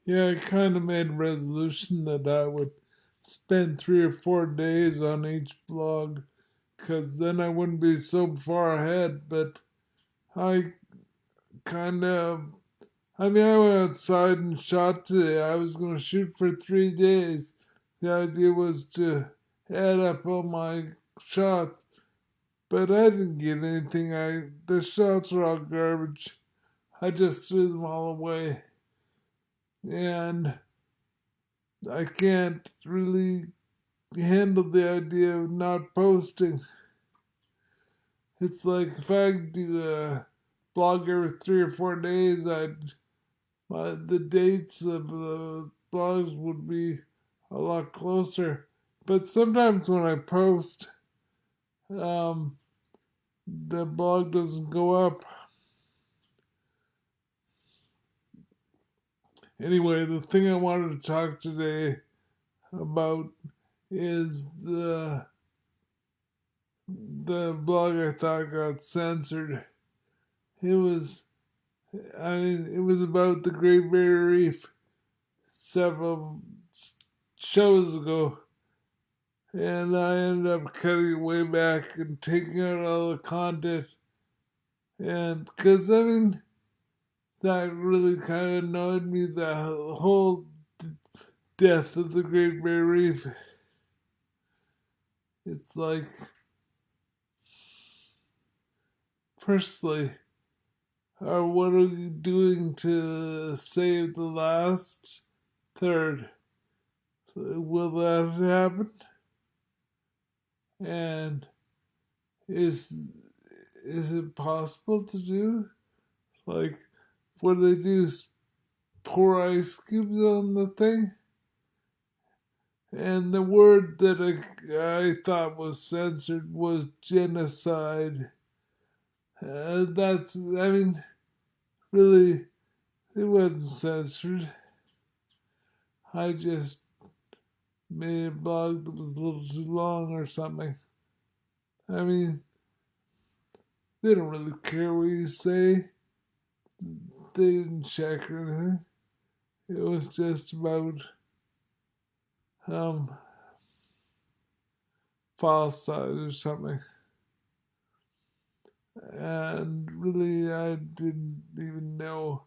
Yeah, I kind of made a resolution that I would spend 3 or 4 days on each blog, because then I wouldn't be so far ahead. But I kind of, I mean, I went outside and shot today. I was going to shoot for 3 days. The idea was to add up all my shots, but I didn't get anything. The shots were all garbage. I just threw them all away, and I can't really handle the idea of not posting. It's like if I do a blog every 3 or 4 days, the dates of the blogs would be a lot closer. But sometimes when I post, um, the blog doesn't go up. Anyway, the thing I wanted to talk today about is the blog I thought got censored. It was, I mean, it was about the Great Barrier Reef several shows ago, and I ended up cutting it way back and taking out all the content. And because I mean, that really kind of annoyed me, the whole death of the Great Barrier Reef. It's like, firstly, what are we doing to save the last third? Will that happen? And is is it possible to do? Like, what do they do? Pour ice cubes on the thing? And the word that I thought was censored was genocide. I mean, really, it wasn't censored. I just made a blog that was a little too long or something. I mean, they don't really care what you say. They didn't check or anything. It was just about um, file size or something. And really, I didn't even know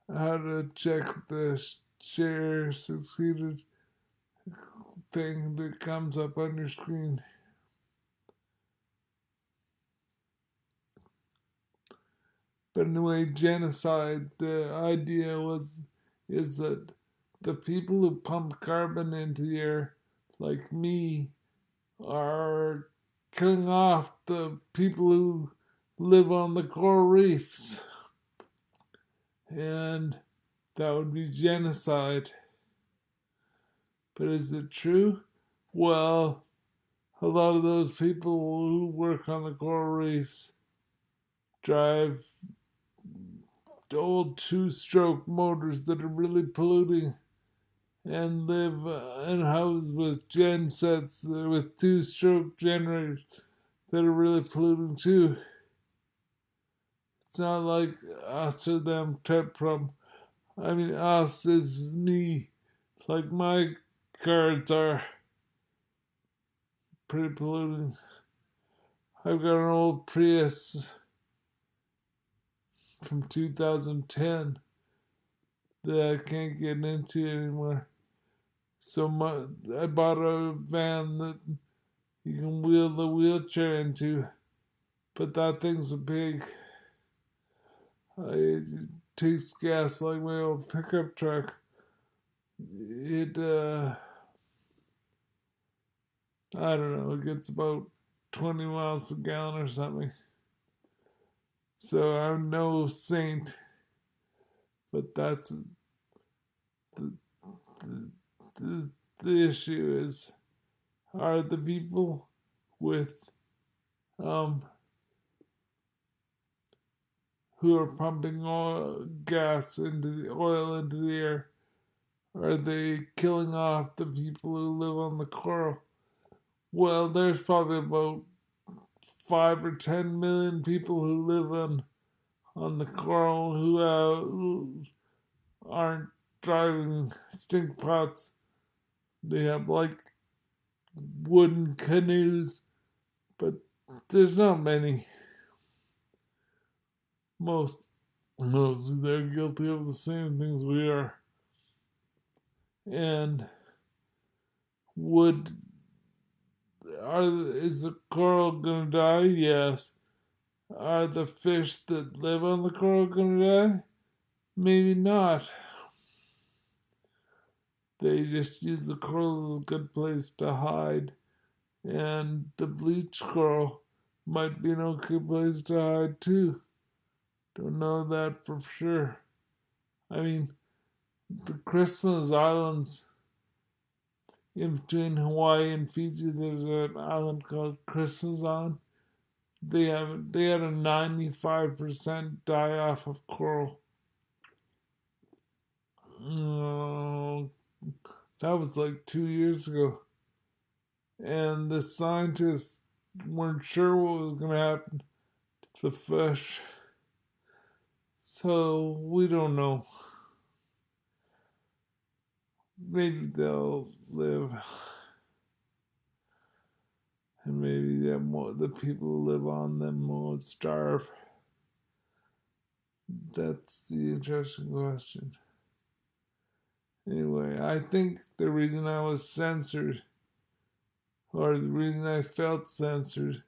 how to check the share succeeded thing that comes up on your screen. But anyway, genocide, the idea is that the people who pump carbon into the air, like me, are killing off the people who live on the coral reefs. And that would be genocide. But is it true? Well, a lot of those people who work on the coral reefs drive old two-stroke motors that are really polluting and live in houses with gensets with two-stroke generators that are really polluting too. It's not like us or them type problem. I mean, us is me. Like my cars are pretty polluting. I've got an old Prius from 2010 that I can't get into anymore. So I bought a van that you can wheel the wheelchair into, but that thing's a pig. It takes gas like my old pickup truck. It, I don't know, it gets about 20 miles a gallon or something. So I'm no saint, but that's the, the, the issue is, are the people with um, who are pumping oil into the air, are they killing off the people who live on the coral? Well, there's probably about 5 or 10 million people who live on the coral who aren't. driving stink pots. They have like wooden canoes, but there's not many. Most Mostly they're guilty of the same things we are. And would is the coral gonna die? Yes. Are the fish that live on the coral gonna die? Maybe not. They just use the coral as a good place to hide. And the bleach coral might be an okay place to hide too. Don't know that for sure. I mean, the Christmas Islands in between Hawaii and Fiji, there's an island called Christmas Island. They had a 95% die off of coral. Oh, that was like 2 years ago, and the scientists weren't sure what was going to happen to the fish. So we don't know. Maybe they'll live, and maybe the people who live on them won't starve. That's the interesting question. Anyway, I think the reason I was censored, or the reason I felt censored,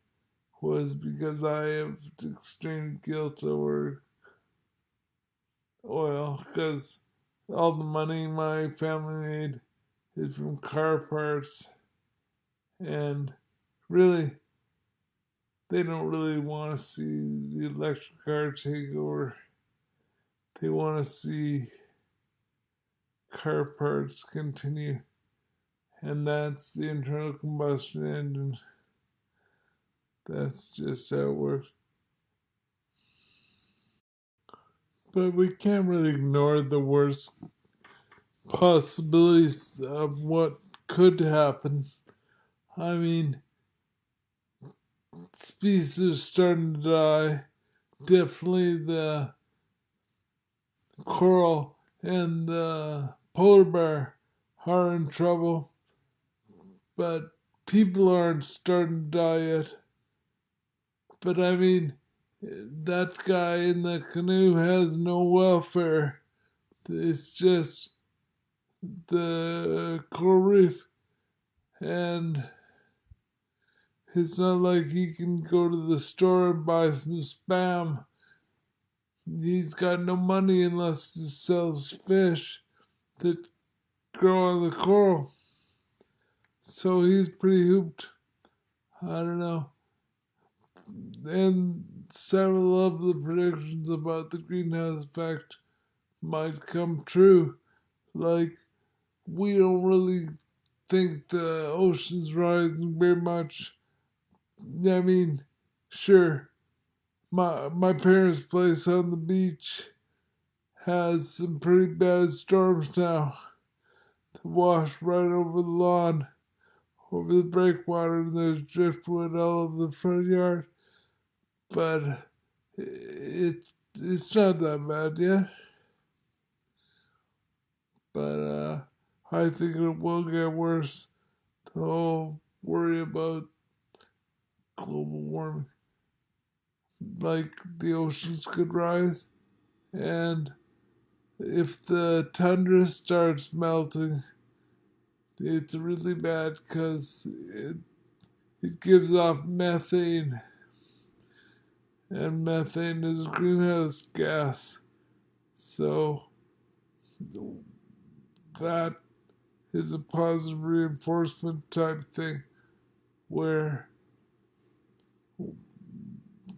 was because I have extreme guilt over oil, because all the money my family made is from car parts, and really, they don't really want to see the electric car take over. They want to see car parts continue, and that's the internal combustion engine. That's just how it works. But we can't really ignore the worst possibilities of what could happen. I mean, species are starting to die. Definitely the coral and the polar bear are in trouble, but people aren't starting to die yet. But I mean, that guy in the canoe has no welfare. It's just the coral reef, and it's not like he can go to the store and buy some spam. He's got no money unless he sells fish that grow on the coral. So he's pretty hooped. I don't know. And several of the predictions about the greenhouse effect might come true. Like, we don't really think the ocean's rising very much. I mean, sure, my parents' place on the beach has some pretty bad storms now that wash right over the lawn, over the breakwater, and there's driftwood all over the front yard. But it's not that bad yet. But I think it will get worse. The whole worry about global warming, like the oceans could rise, and if the tundra starts melting, it's really bad because it gives off methane, and methane is a greenhouse gas. So that is a positive reinforcement type thing where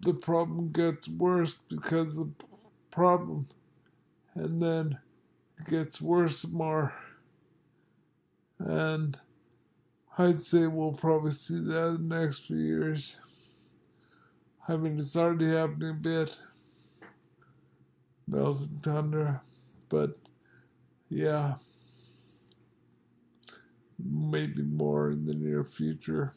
the problem gets worse because of the problem, and then it gets worse more. And I'd say we'll probably see that in the next few years. I mean, it's already happening a bit, melting tundra, but yeah, maybe more in the near future.